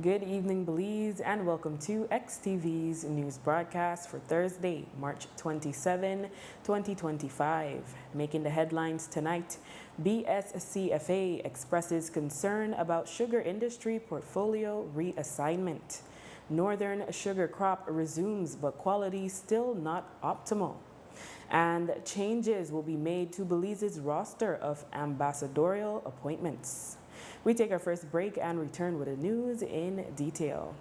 Good evening, Belize, and welcome to XTV's news broadcast for Thursday, March 27, 2025. Making the headlines tonight, BSCFA expresses concern about sugar industry portfolio reassignment. Northern sugar crop resumes, but quality still not optimal. And changes will be made to Belize's roster of ambassadorial appointments. We take our first break and return with the news in detail.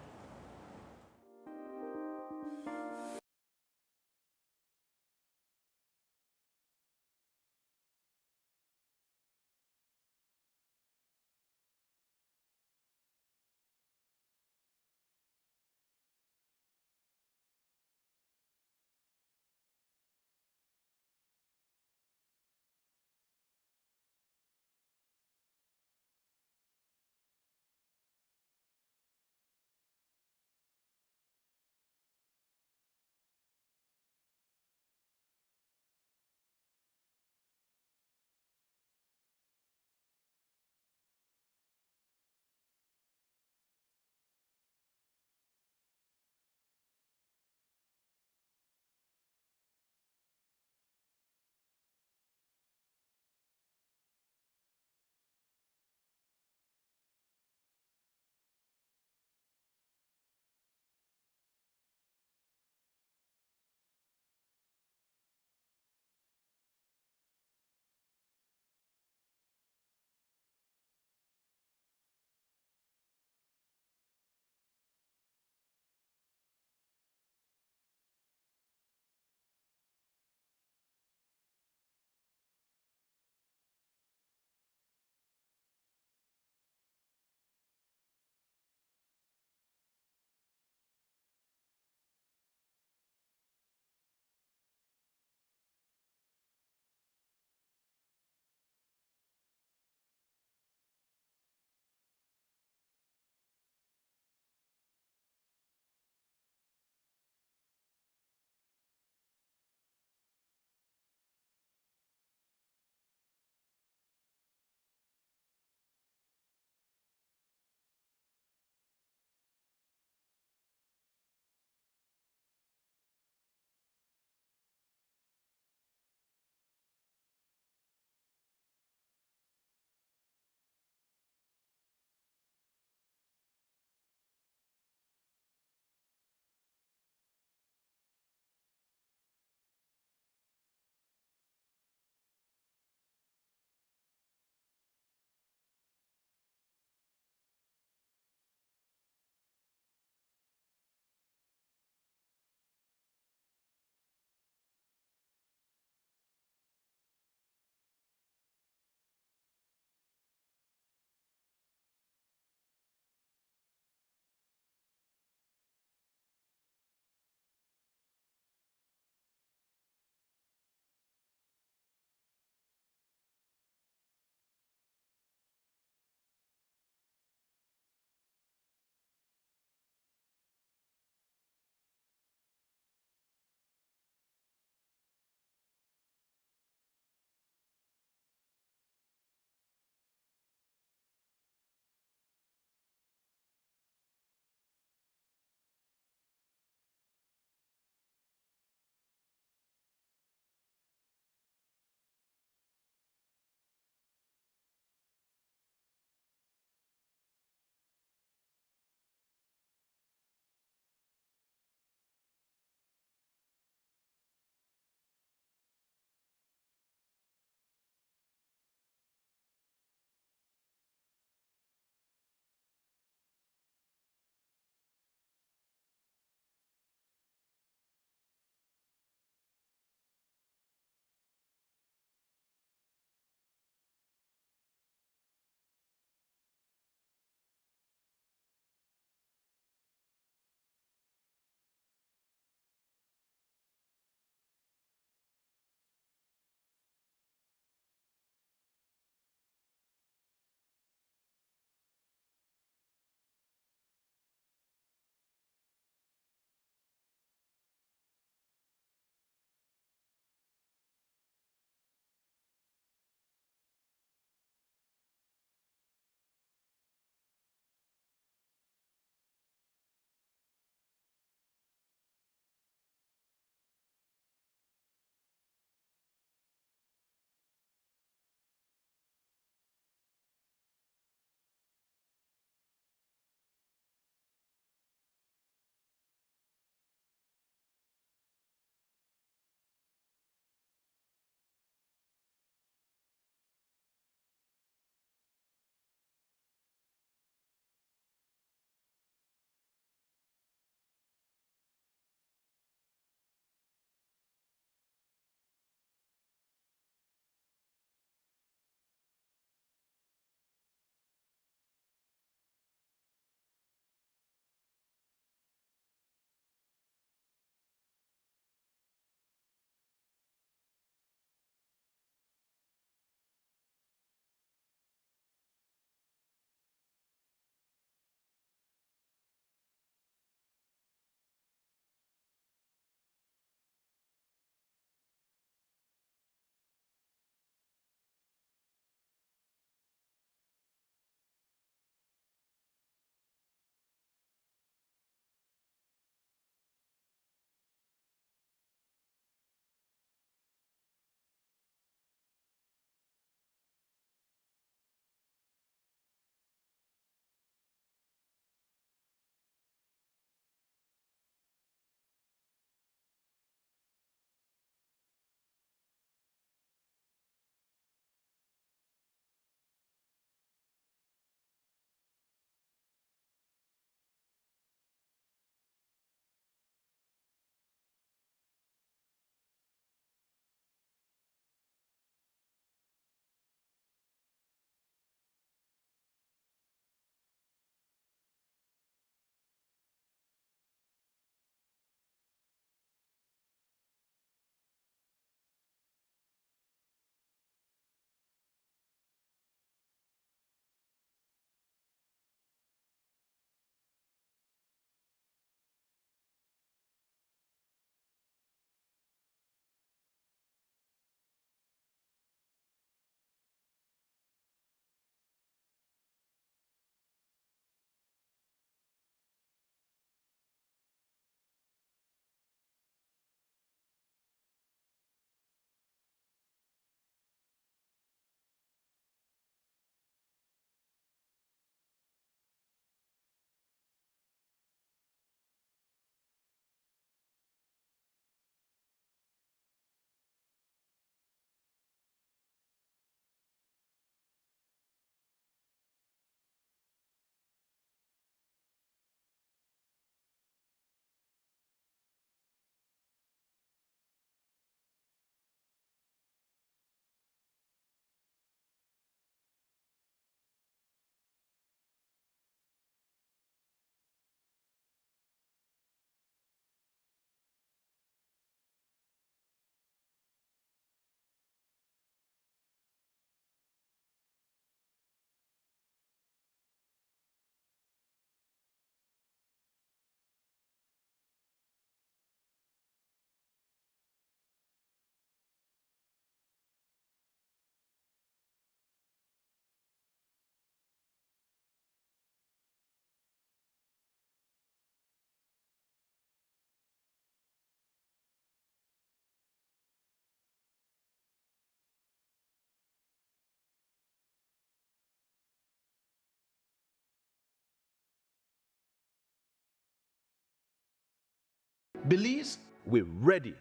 Belize, we're ready.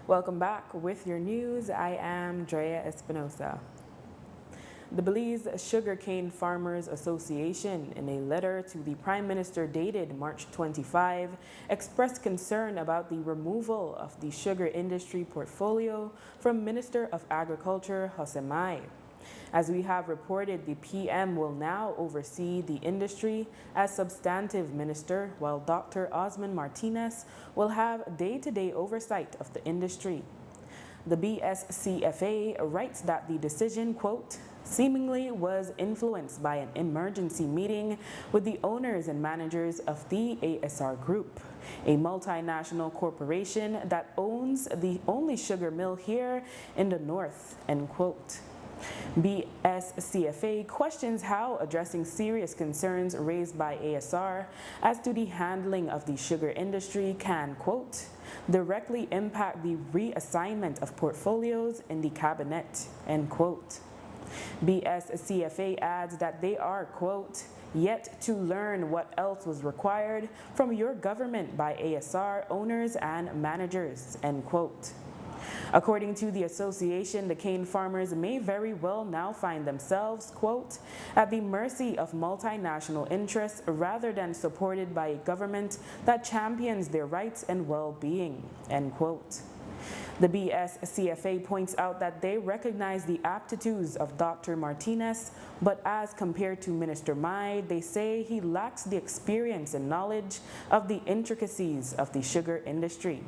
Welcome back with your news. I am Drea Espinosa. The Belize Sugarcane Farmers Association, in a letter to the Prime Minister dated March 25, expressed concern about the removal of the sugar industry portfolio from Minister of Agriculture Jose Mai. As we have reported, the PM will now oversee the industry as substantive minister, while Dr. Osman Martinez will have day-to-day oversight of the industry. The BSCFA writes that the decision, quote, seemingly was influenced by an emergency meeting with the owners and managers of the ASR Group, a multinational corporation that owns the only sugar mill here in the north, end quote. BSCFA questions how addressing serious concerns raised by ASR as to the handling of the sugar industry can, quote, directly impact the reassignment of portfolios in the cabinet, end quote. BSCFA adds that they are, quote, yet to learn what else was required from your government by ASR owners and managers, end quote. According to the association, the cane farmers may very well now find themselves, quote, at the mercy of multinational interests rather than supported by a government that champions their rights and well-being, end quote. The BSCFA points out that they recognize the aptitudes of Dr. Martinez, but as compared to Minister Mai, they say he lacks the experience and knowledge of the intricacies of the sugar industry.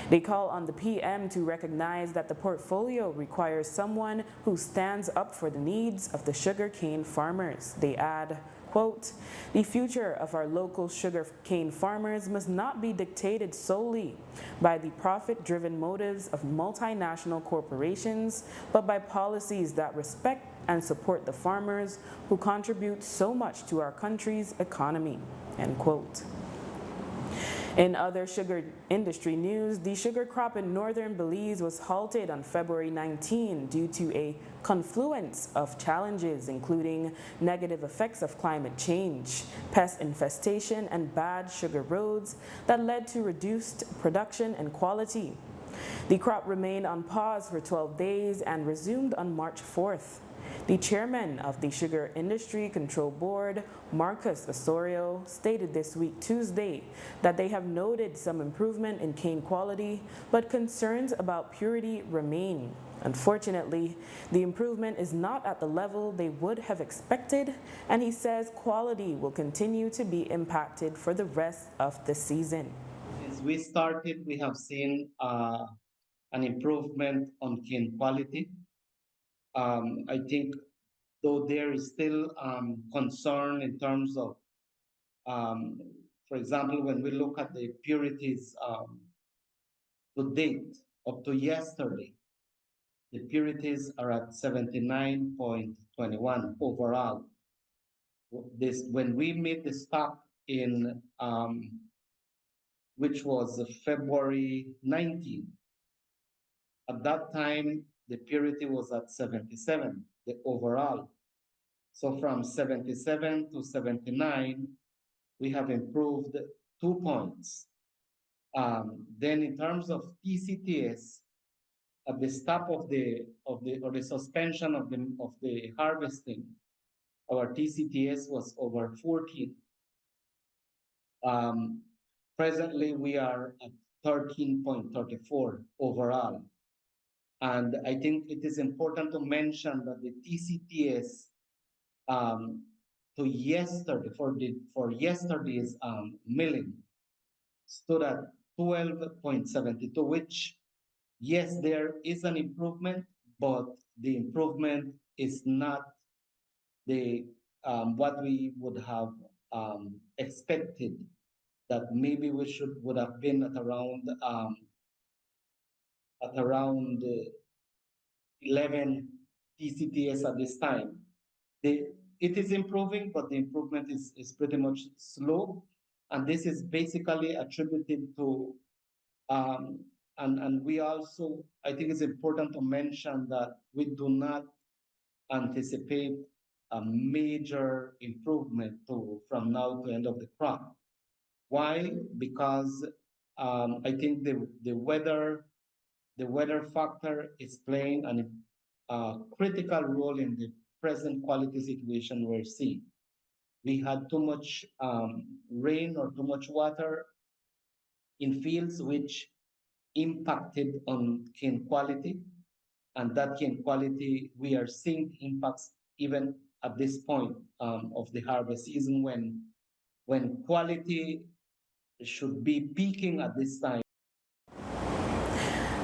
They call on the PM to recognize that the portfolio requires someone who stands up for the needs of the sugarcane farmers. They add, quote, the future of our local sugarcane farmers must not be dictated solely by the profit-driven motives of multinational corporations, but by policies that respect and support the farmers who contribute so much to our country's economy, end quote. In other sugar industry news, the sugar crop in northern Belize was halted on February 19 due to a confluence of challenges, including negative effects of climate change, pest infestation, and bad sugar roads that led to reduced production and quality. The crop remained on pause for 12 days and resumed on March 4th. The chairman of the Sugar Industry Control Board, Marcus Osorio, stated this week Tuesday that they have noted some improvement in cane quality, but concerns about purity remain. Unfortunately, the improvement is not at the level they would have expected, and he says quality will continue to be impacted for the rest of the season. Since we started, we have seen an improvement on cane quality. I think, though there is still concern in terms of, um, for example, when we look at the purities to date, up to yesterday, the purities are at 79.21 overall. This when we made the stop in which was February 19. At that time, the purity was at 77, the overall. So from 77 to 79, we have improved 2 points. Then in terms of TCTS, at the stop of the suspension of the harvesting, our TCTS was over 14. Um, Presently, we are at 13.34 overall. And I think it is important to mention that the TCTS um, to yesterday for yesterday's milling stood at 12.72, which yes, there is an improvement, but the improvement is not the what we would have expected. That maybe we would have been at around 11 TCTS at this time. It is improving, but the improvement is pretty much slow. And this is basically attributed to, um, and we also, I think it's important to mention that we do not anticipate a major improvement from now to end of the crop. Why? Because I think the weather factor is playing a critical role in the present quality situation we're seeing. We had too much rain or too much water in fields which impacted on cane quality, and that cane quality we are seeing impacts even at this point of the harvest season when quality should be peaking at this time.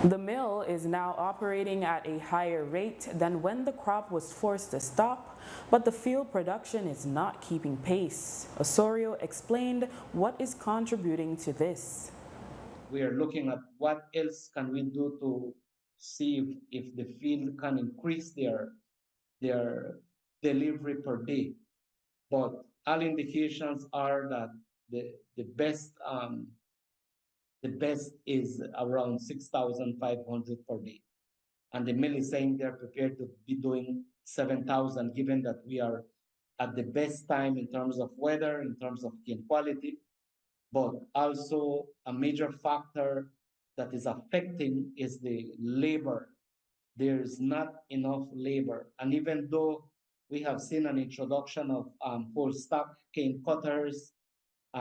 The mill is now operating at a higher rate than when the crop was forced to stop, but the field production is not keeping pace. Osorio explained what is contributing to this. We are looking at what else can we do to see if the field can increase their delivery per day. But all indications are that the best is around 6,500 per day. And the mill is saying they're prepared to be doing 7,000, given that we are at the best time in terms of weather, in terms of cane quality, but also a major factor that is affecting is the labor. There's not enough labor. And even though we have seen an introduction of whole stock cane cutters,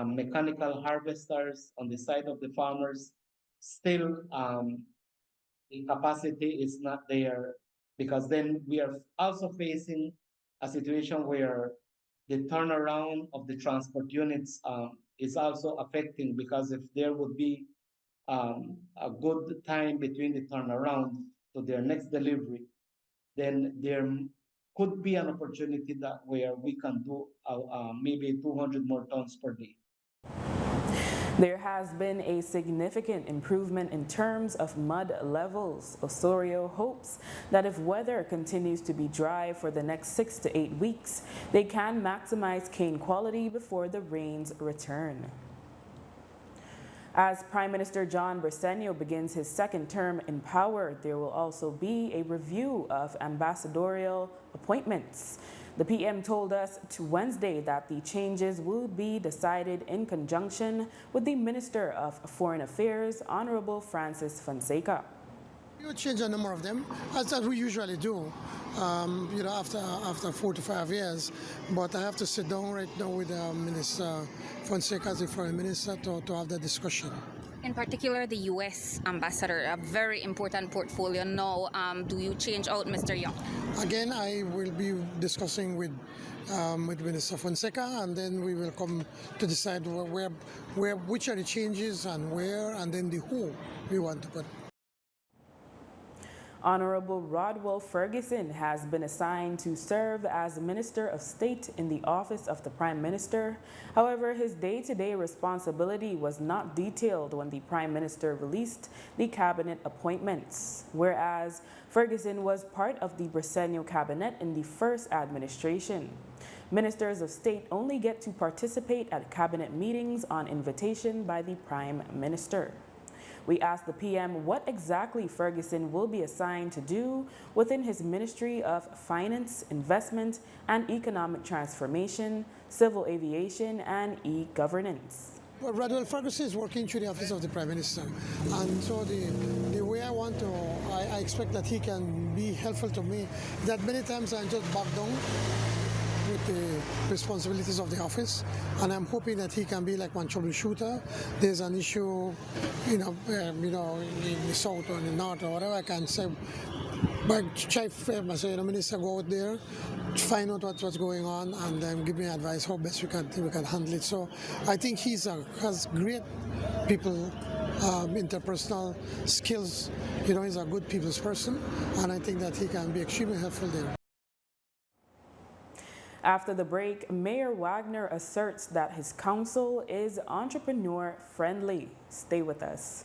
mechanical harvesters on the side of the farmers, still the capacity is not there, because then we are also facing a situation where the turnaround of the transport units is also affecting, because if there would be a good time between the turnaround to their next delivery, then there could be an opportunity that where we can do maybe 200 more tons per day. There has been a significant improvement in terms of mud levels. Osorio hopes that if weather continues to be dry for the next 6 to 8 weeks, they can maximize cane quality before the rains return. As Prime Minister John Briceño begins his second term in power, there will also be a review of ambassadorial appointments. The PM told us to Wednesday that the changes will be decided in conjunction with the Minister of Foreign Affairs, Honorable Francis Fonseca. We will change a number of them, as we usually do, after 4 to 5 years. But I have to sit down right now with Minister Fonseca, as the Foreign Minister, to have that discussion. In particular, the U.S. ambassador, a very important portfolio now. Do you change out Mr. Young? Again, I will be discussing with Minister Fonseca, and then we will come to decide which are the changes and where, and then the who we want to put. Honorable Rodwell Ferguson has been assigned to serve as Minister of State in the office of the Prime Minister. However, his day-to-day responsibility was not detailed when the Prime Minister released the cabinet appointments, whereas Ferguson was part of the Briceño cabinet in the first administration. Ministers of State only get to participate at cabinet meetings on invitation by the Prime Minister. We asked the PM what exactly Ferguson will be assigned to do within his Ministry of Finance, Investment and Economic Transformation, Civil Aviation and E-Governance. Well, Rodwell Ferguson is working through the office of the Prime Minister, and so the way I expect that he can be helpful to me, that many times I'm just bogged down with the responsibilities of the office, and I'm hoping that he can be like one troubleshooter. There's an issue, in the south or in the north or whatever. I can say, but Minister, go out there, find out what's going on, and then give me advice how best we can handle it. So I think he has great people, interpersonal skills. He's a good people's person, and I think that he can be extremely helpful there. After the break, Mayor Wagner asserts that his council is entrepreneur-friendly. Stay with us.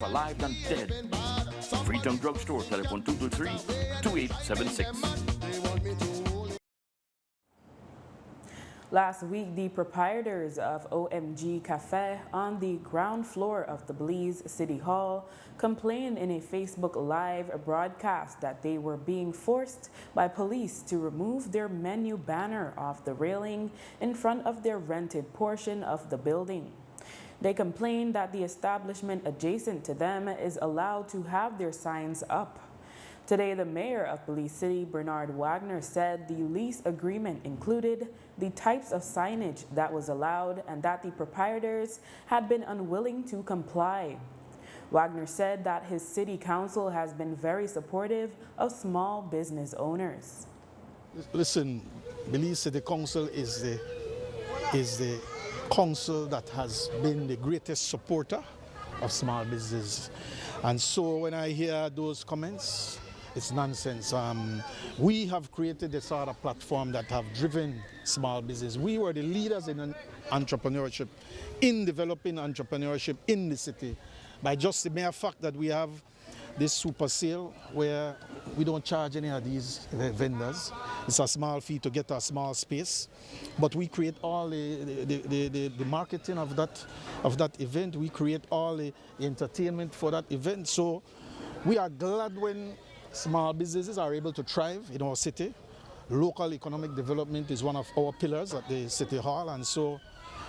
alive than dead. Freetown Drugstore, telephone 223-2876. Last week, the proprietors of OMG Cafe on the ground floor of the Belize City Hall complained in a Facebook Live broadcast that they were being forced by police to remove their menu banner off the railing in front of their rented portion of the building. They complained that the establishment adjacent to them is allowed to have their signs up. Today, the mayor of Belize City, Bernard Wagner, said the lease agreement included the types of signage that was allowed and that the proprietors had been unwilling to comply. Wagner said that his city council has been very supportive of small business owners. Listen, Belize City Council is the council that has been the greatest supporter of small business. And so when I hear those comments, it's nonsense. We have created a sort of platform that have driven small business. We were the leaders in entrepreneurship, in developing entrepreneurship in the city, by just the mere fact that we have this super sale where we don't charge any of these vendors. It's a small fee to get a small space, but we create all the marketing of that event. We create all the entertainment for that event. So we are glad when small businesses are able to thrive in our city. Local economic development is one of our pillars at the City Hall, and so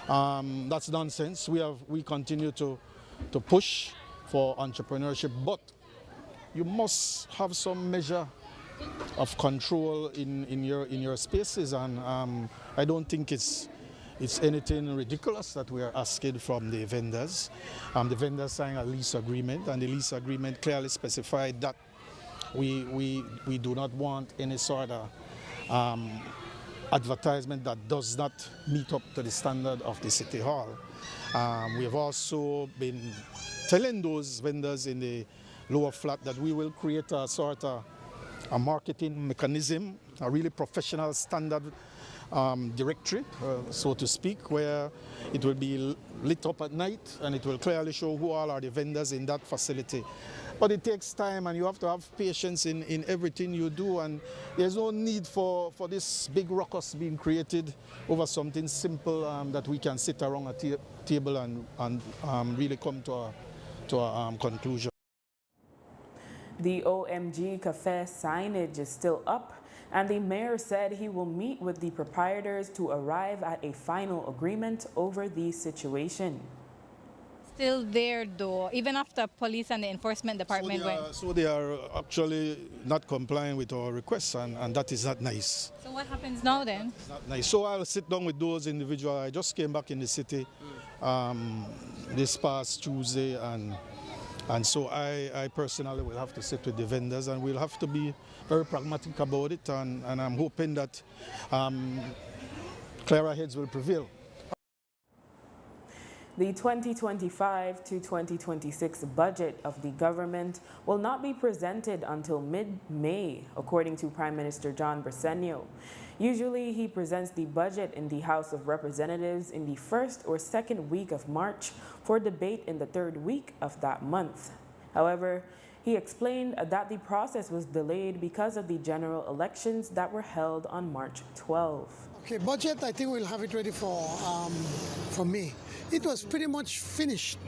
that's nonsense. We continue to push for entrepreneurship, but you must have some measure of control in your spaces, and I don't think it's anything ridiculous that we are asking from the vendors. The vendors signed a lease agreement, and the lease agreement clearly specified that we do not want any sort of advertisement that does not meet up to the standard of the City Hall. We have also been telling those vendors in the lower flat that we will create a sort of a marketing mechanism, a really professional standard directory, so to speak, where it will be lit up at night and it will clearly show who all are the vendors in that facility. But it takes time, and you have to have patience in everything you do, and there's no need for this big ruckus being created over something simple that we can sit around a table and really come to a conclusion. The OMG Cafe signage is still up, and the mayor said he will meet with the proprietors to arrive at a final agreement over the situation. Still there though, even after police and the enforcement department went. So they are actually not complying with our requests, and that is not nice. So what happens now then? It's not nice. So I'll sit down with those individuals. I just came back in the city this past Tuesday, and so I personally will have to sit with the vendors, and we'll have to be very pragmatic about it, and I'm hoping that clearer heads will prevail. The 2025 to 2026 budget of the government will not be presented until mid-May, according to Prime Minister John Briceño. Usually, he presents the budget in the House of Representatives in the first or second week of March for debate in the third week of that month. However, he explained that the process was delayed because of the general elections that were held on March 12. Okay, budget, I think we'll have it ready for May. It was pretty much finished,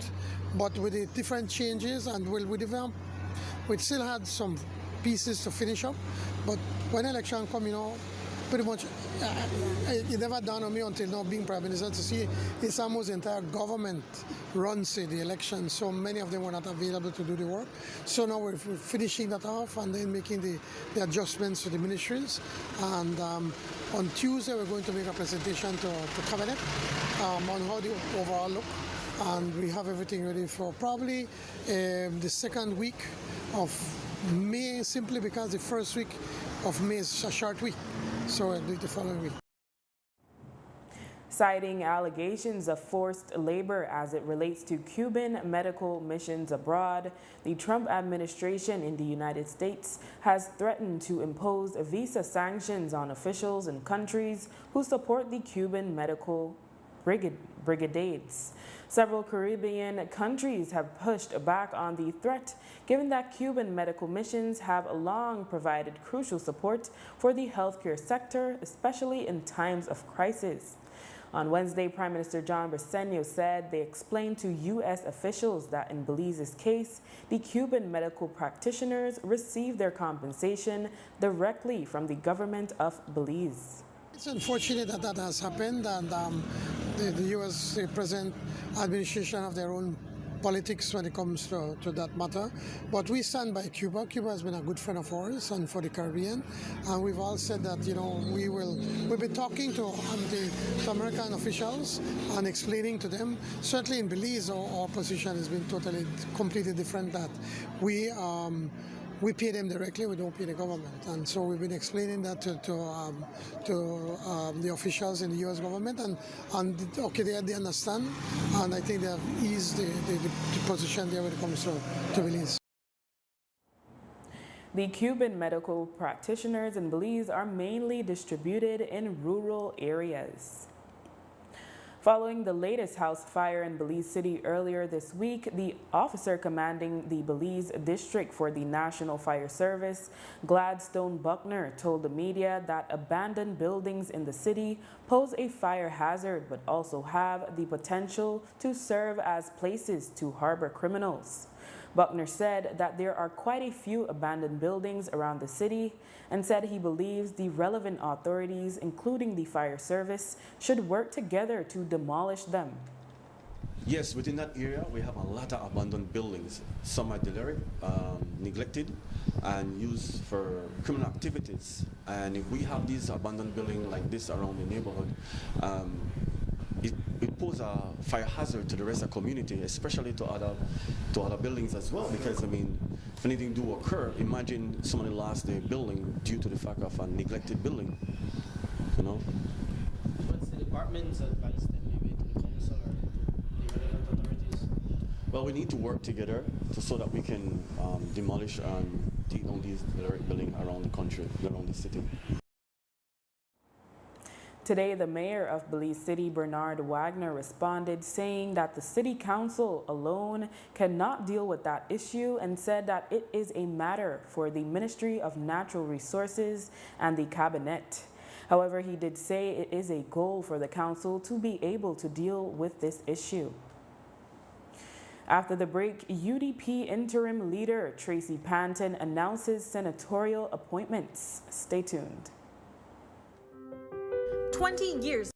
but with the different changes, and we still had some pieces to finish up. But when election come, pretty much it never dawned on me until now being Prime Minister to see it's almost the entire government runs the election. So many of them were not available to do the work. So now we're finishing that off and then making the adjustments to the ministries. And on Tuesday we're going to make a presentation to Cabinet on how the overall look. And we have everything ready for probably the second week of May, simply because the first week of May is a short week. So I'll do it the following week. Citing allegations of forced labor as it relates to Cuban medical missions abroad, the Trump administration in the United States has threatened to impose visa sanctions on officials in countries who support the Cuban medical brigades. Several Caribbean countries have pushed back on the threat, given that Cuban medical missions have long provided crucial support for the healthcare sector, especially in times of crisis. On Wednesday, Prime Minister John Briceño said they explained to U.S. officials that in Belize's case, the Cuban medical practitioners received their compensation directly from the government of Belize. It's unfortunate that that has happened, and the U.S. present administration have their own politics when it comes to that matter. But we stand by Cuba. Cuba has been a good friend of ours and for the Caribbean, and we've all said that we've been talking to American officials and explaining to them. Certainly in Belize, our position has been completely different. That we pay them directly, we don't pay the government. And so we've been explaining that to the officials in the U.S. government, and okay, they understand, and I think they have eased the position there when it comes to Belize. The Cuban medical practitioners in Belize are mainly distributed in rural areas. Following the latest house fire in Belize City earlier this week, the officer commanding the Belize district for the National Fire Service, Gladstone Buckner, told the media that abandoned buildings in the city pose a fire hazard but also have the potential to serve as places to harbor criminals. Buckner said that there are quite a few abandoned buildings around the city and said he believes the relevant authorities, including the fire service, should work together to demolish them. Yes, within that area, we have a lot of abandoned buildings. Some are derelict, neglected, and used for criminal activities. And if we have these abandoned buildings like this around the neighborhood, it poses a fire hazard to the rest of the community, especially to other buildings as well. Because I mean, if anything do occur, imagine somebody lost their building due to the fact of a neglected building. You know. What's the department's advice then, maybe to the council or to the relevant authorities? Well, we need to work together so that we can demolish and take down these derelict buildings around the country, around the city. Today, the mayor of Belize City, Bernard Wagner, responded saying that the city council alone cannot deal with that issue and said that it is a matter for the Ministry of Natural Resources and the cabinet. However, he did say it is a goal for the council to be able to deal with this issue. After the break, UDP interim leader Tracy Panton announces senatorial appointments. Stay tuned. 20 years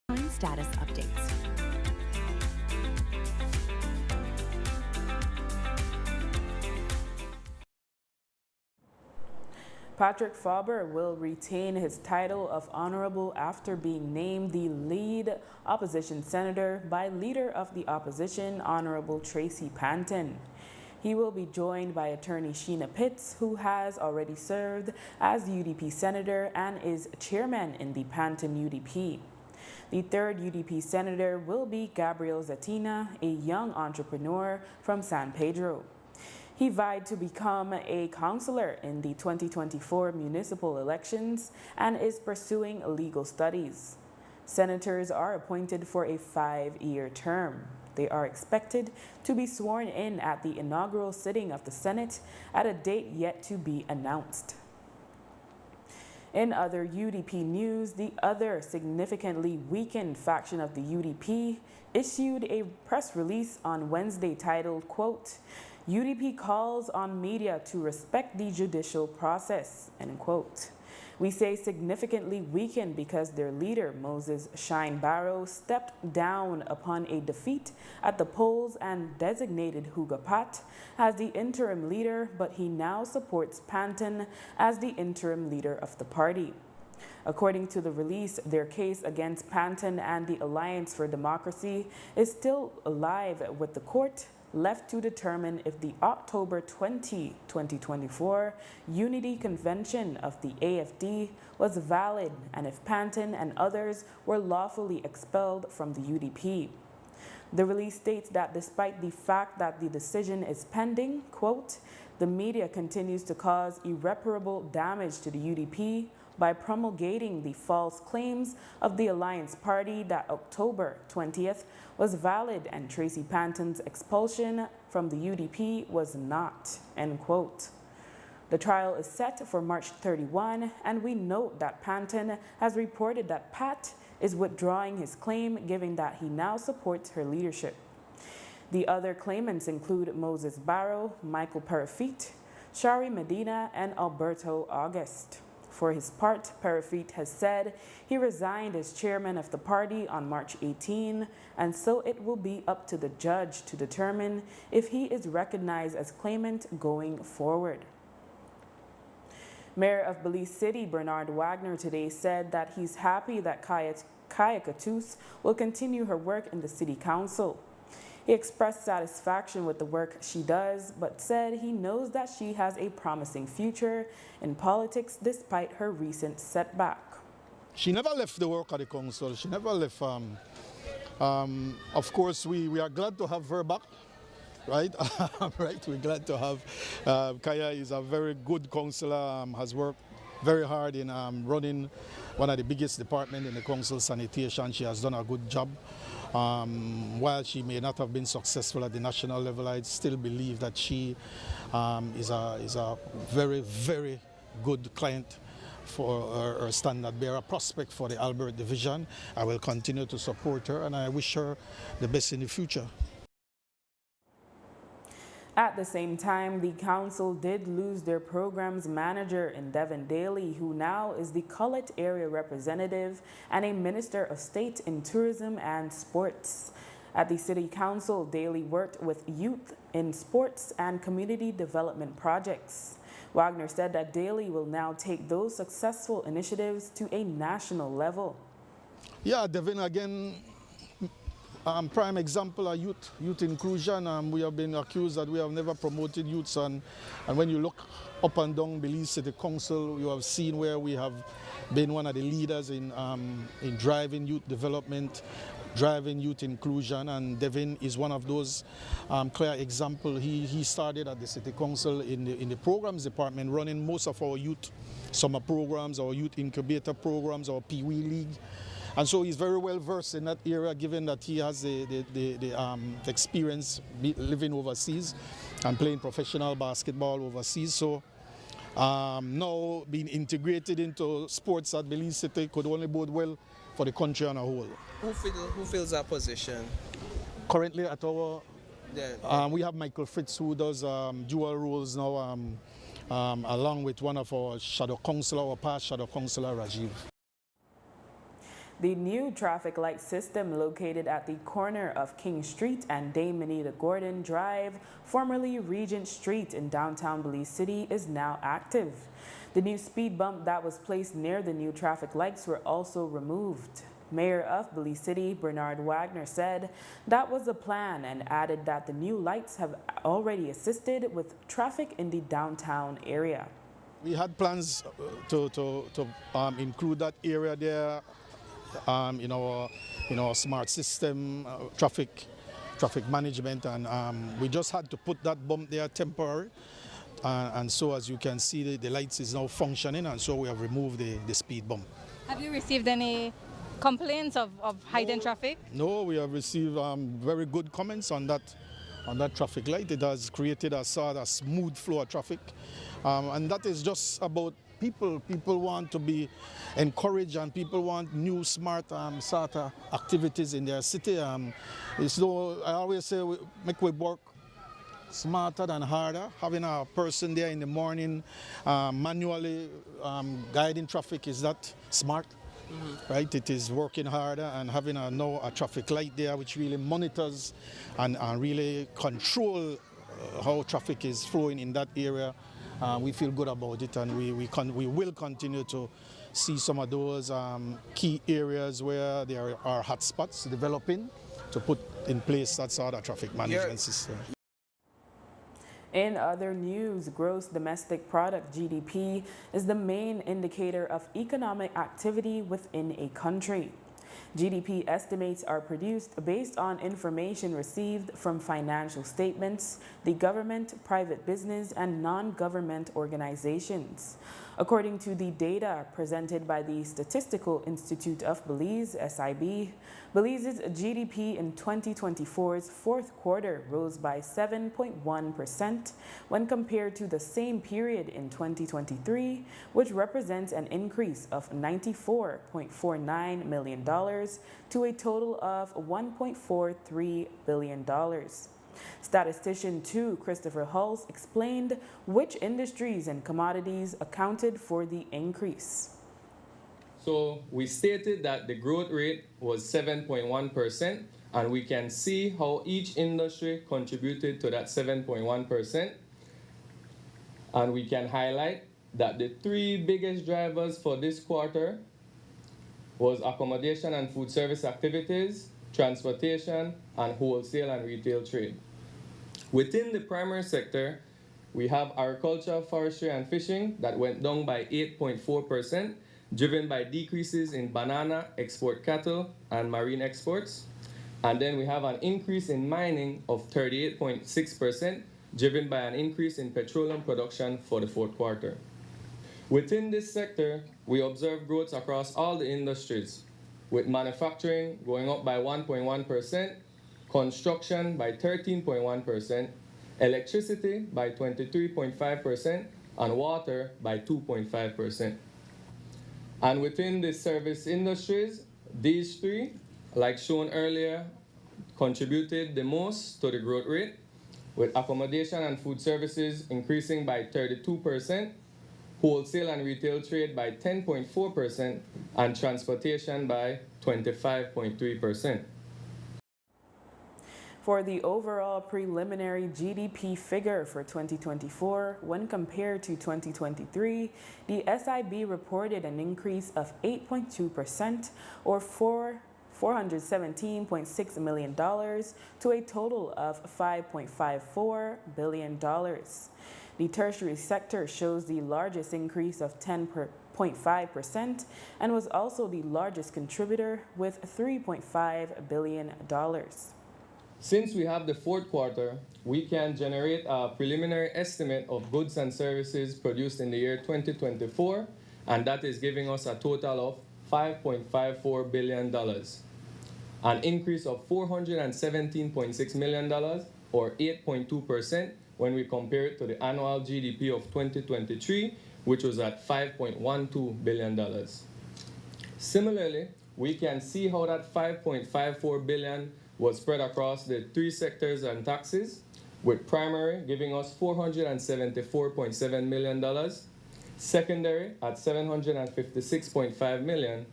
Status updates. Patrick Faber will retain his title of honorable after being named the lead opposition senator by Leader of the Opposition, Honorable Tracy Panton. He will be joined by attorney Sheena Pitts, who has already served as UDP senator and is chairman in the Panton UDP. The third UDP senator will be Gabriel Zatina, a young entrepreneur from San Pedro. He vied to become a councillor in the 2024 municipal elections and is pursuing legal studies. Senators are appointed for a 5-year term. They are expected to be sworn in at the inaugural sitting of the Senate at a date yet to be announced. In other UDP news, the other significantly weakened faction of the UDP issued a press release on Wednesday titled, quote, UDP calls on media to respect the judicial process, end quote. We say significantly weakened because their leader, Moses Shine Barrow, stepped down upon a defeat at the polls and designated Hugo Pat as the interim leader, but he now supports Panton as the interim leader of the party. According to the release, their case against Panton and the Alliance for Democracy is still alive with the court left to determine if the October 20, 2024 Unity Convention of the AFD was valid and if Panton and others were lawfully expelled from the UDP. The release states that despite the fact that the decision is pending, quote, the media continues to cause irreparable damage to the UDP by promulgating the false claims of the Alliance Party that October 20th was valid and Tracy Panton's expulsion from the UDP was not, end quote. The trial is set for March 31, and we note that Panton has reported that Pat is withdrawing his claim, given that he now supports her leadership. The other claimants include Moses Barrow, Michael Parafit, Shari Medina, and Alberto August. For his part, Parafit has said he resigned as chairman of the party on March 18, and so it will be up to the judge to determine if he is recognized as claimant going forward. Mayor of Belize City, Bernard Wagner, today said that he's happy that Kaya Katus will continue her work in the city council. He expressed satisfaction with the work she does, but said he knows that she has a promising future in politics despite her recent setback. She never left the work of the council. She never left. Of course, we are glad to have her back, right? Right. We're glad to have. Kaya is a very good councillor, has worked very hard in running one of the biggest departments in the council, sanitation. She has done a good job. While she may not have been successful at the national level, I still believe that she is a very, very good client for her standard bearer, prospect for the Albert Division. I will continue to support her and I wish her the best in the future. At the same time, the council did lose their programs manager in Devon Daly, who now is the Collett area representative and a minister of state in tourism and sports. At the city council, Daly worked with youth in sports and community development projects. Wagner said that Daly will now take those successful initiatives to a national level. Yeah, Devon again. Prime example of youth inclusion. We have been accused that we have never promoted youths, and when you look up and down Belize City Council, you have seen where we have been one of the leaders in driving youth development, driving youth inclusion, and Devon is one of those clear examples. He started at the City Council in the programs department, running most of our youth summer programs, our youth incubator programs, our Pee Wee League. And so he's very well versed in that area, given that he has the experience living overseas and playing professional basketball overseas. So now being integrated into sports at Belize City could only bode well for the country on a whole. Who fills that position? Currently at our, we have Michael Fritz, who does dual roles now, along with one of our shadow councillor, our past shadow councillor, Rajiv. The new traffic light system located at the corner of King Street and Dame Anita Gordon Drive, formerly Regent Street in downtown Belize City, is now active. The new speed bump that was placed near the new traffic lights were also removed. Mayor of Belize City, Bernard Wagner, said that was the plan and added that the new lights have already assisted with traffic in the downtown area. We had plans to include that area there in our smart system, traffic management, and we just had to put that bump there temporary. And so, as you can see, the lights is now functioning, and so we have removed the speed bump. Have you received any complaints of hidden traffic? No, we have received very good comments on that traffic light. It has created a sort of smooth flow of traffic, and that is just about people. People want to be encouraged, and people want new smart sort of activities in their city. So I always say, make we work smarter than harder. Having a person there in the morning manually guiding traffic is that smart. Right, it is working harder, and having now a traffic light there which really monitors and really control how traffic is flowing in that area. We feel good about it, and we will continue to see some of those key areas where there are hotspots developing to put in place that sort of traffic management system. In other news, gross domestic product (GDP) is the main indicator of economic activity within a country. GDP estimates are produced based on information received from financial statements, the government, private business, and non-government organizations. According to the data presented by the Statistical Institute of Belize, SIB, Belize's GDP in 2024's fourth quarter rose by 7.1% when compared to the same period in 2023, which represents an increase of $94.49 million to a total of $1.43 billion. Statistician 2 Christopher Hulse explained which industries and commodities accounted for the increase. So we stated that the growth rate was 7.1%, and we can see how each industry contributed to that 7.1%. And we can highlight that the three biggest drivers for this quarter was accommodation and food service activities, transportation, and wholesale and retail trade. Within the primary sector, we have agriculture, forestry, and fishing that went down by 8.4%, driven by decreases in banana, export cattle, and marine exports. And then we have an increase in mining of 38.6%, driven by an increase in petroleum production for the fourth quarter. Within this sector, we observe growth across all the industries, with manufacturing going up by 1.1%, construction by 13.1%, electricity by 23.5%, and water by 2.5%. And within the service industries, these three, like shown earlier, contributed the most to the growth rate, with accommodation and food services increasing by 32%, wholesale and retail trade by 10.4%, and transportation by 25.3%. For the overall preliminary GDP figure for 2024, when compared to 2023, the SIB reported an increase of 8.2%, or $417.6 million, to a total of $5.54 billion. The tertiary sector shows the largest increase of 10.5% and was also the largest contributor with $3.5 billion. Since we have the fourth quarter, we can generate a preliminary estimate of goods and services produced in the year 2024, and that is giving us a total of $5.54 billion, an increase of $417.6 million, or 8.2%, when we compare it to the annual GDP of 2023, which was at $5.12 billion. Similarly, we can see how that $5.54 billion was spread across the three sectors and taxes, with primary giving us $474.7 million, secondary at $756.5 million,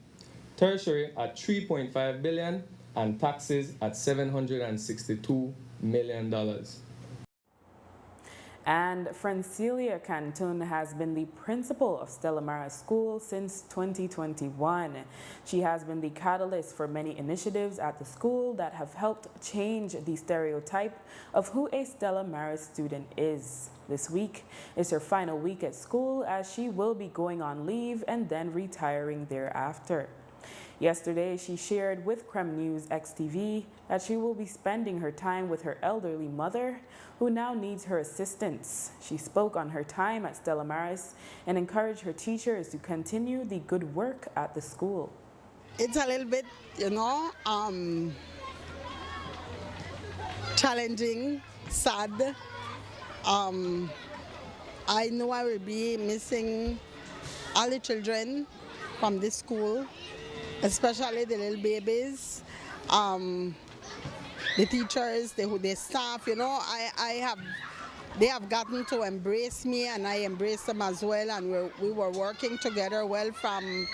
tertiary at $3.5 billion, and taxes at $762 million. And Francilia Cantun has been the principal of Stella Maris School since 2021. She has been the catalyst for many initiatives at the school that have helped change the stereotype of who a Stella Maris student is. This week is her final week at school, as she will be going on leave and then retiring thereafter. Yesterday, she shared with Creme News XTV that she will be spending her time with her elderly mother, who now needs her assistance. She spoke on her time at Stella Maris and encouraged her teachers to continue the good work at the school. It's a little bit, challenging, sad. I know I will be missing all the children from this school, especially the little babies, the teachers, the staff. They have gotten to embrace me, and I embrace them as well. And we were working together well from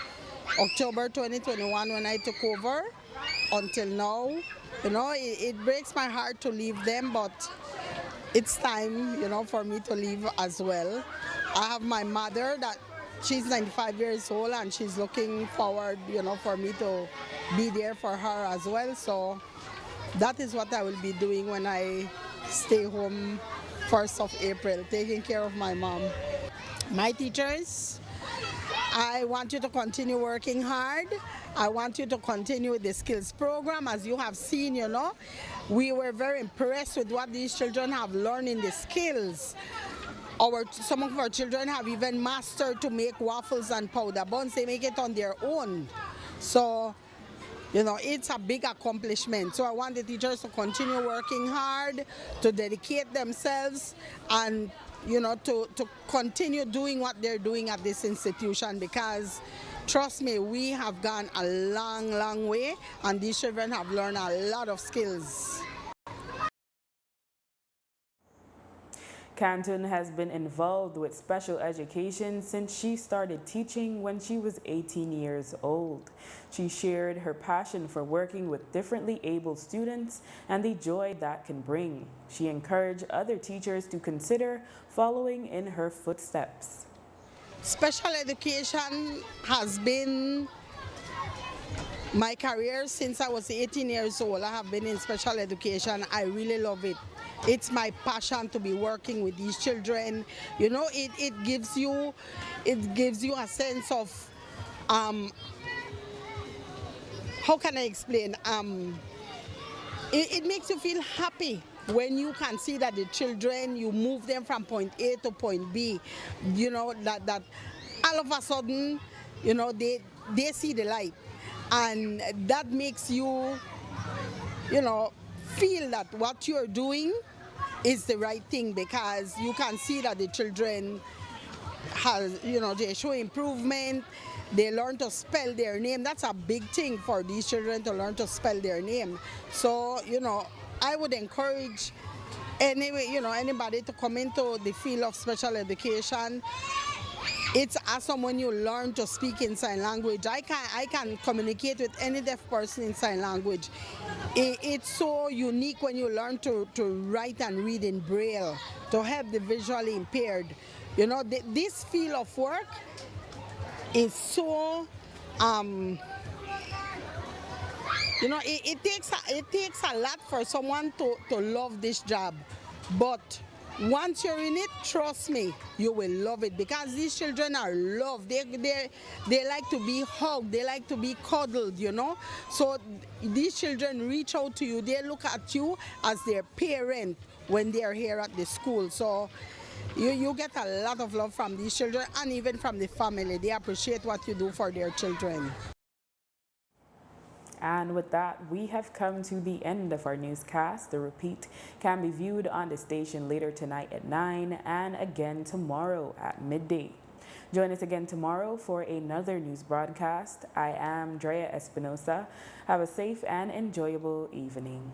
October 2021 when I took over until now. It breaks my heart to leave them, but it's time, for me to leave as well. I have my mother that she's 95 years old, and she's looking forward, for me to be there for her as well. So that is what I will be doing when I stay home 1st of April, taking care of my mom. My teachers, I want you to continue working hard. I want you to continue with the skills program. As you have seen, we were very impressed with what these children have learned in the skills. Some of our children have even mastered to make waffles and powder buns. They make it on their own. So, it's a big accomplishment. So I want the teachers to continue working hard, to dedicate themselves, and to continue doing what they're doing at this institution, because trust me, we have gone a long, long way, and these children have learned a lot of skills. Cantun has been involved with special education since she started teaching when she was 18 years old. She shared her passion for working with differently abled students and the joy that can bring. She encouraged other teachers to consider following in her footsteps. Special education has been my career since I was 18 years old. I have been in special education. I really love it. It's my passion to be working with these children. It gives you a sense of, how can I explain? It makes you feel happy when you can see that the children, you move them from point A to point B, that all of a sudden, they see the light. And that makes you, feel that what you're doing is the right thing, because you can see that the children they show improvement. They learn to spell their name. That's a big thing for these children, to learn to spell their name. So, I would encourage anybody to come into the field of special education. It's awesome when you learn to speak in sign language. I can communicate with any deaf person in sign language. It's so unique when you learn to write and read in Braille, to help the visually impaired. This field of work is so, it takes a lot for someone to love this job. But once you're in it, trust me, you will love it, because these children are loved. They like to be hugged. They like to be cuddled, So these children reach out to you. They look at you as their parent when they're here at the school. So you get a lot of love from these children, and even from the family. They appreciate what you do for their children. And with that, we have come to the end of our newscast. The repeat can be viewed on the station later tonight at 9 and again tomorrow at midday. Join us again tomorrow for another news broadcast. I am Drea Espinosa. Have a safe and enjoyable evening.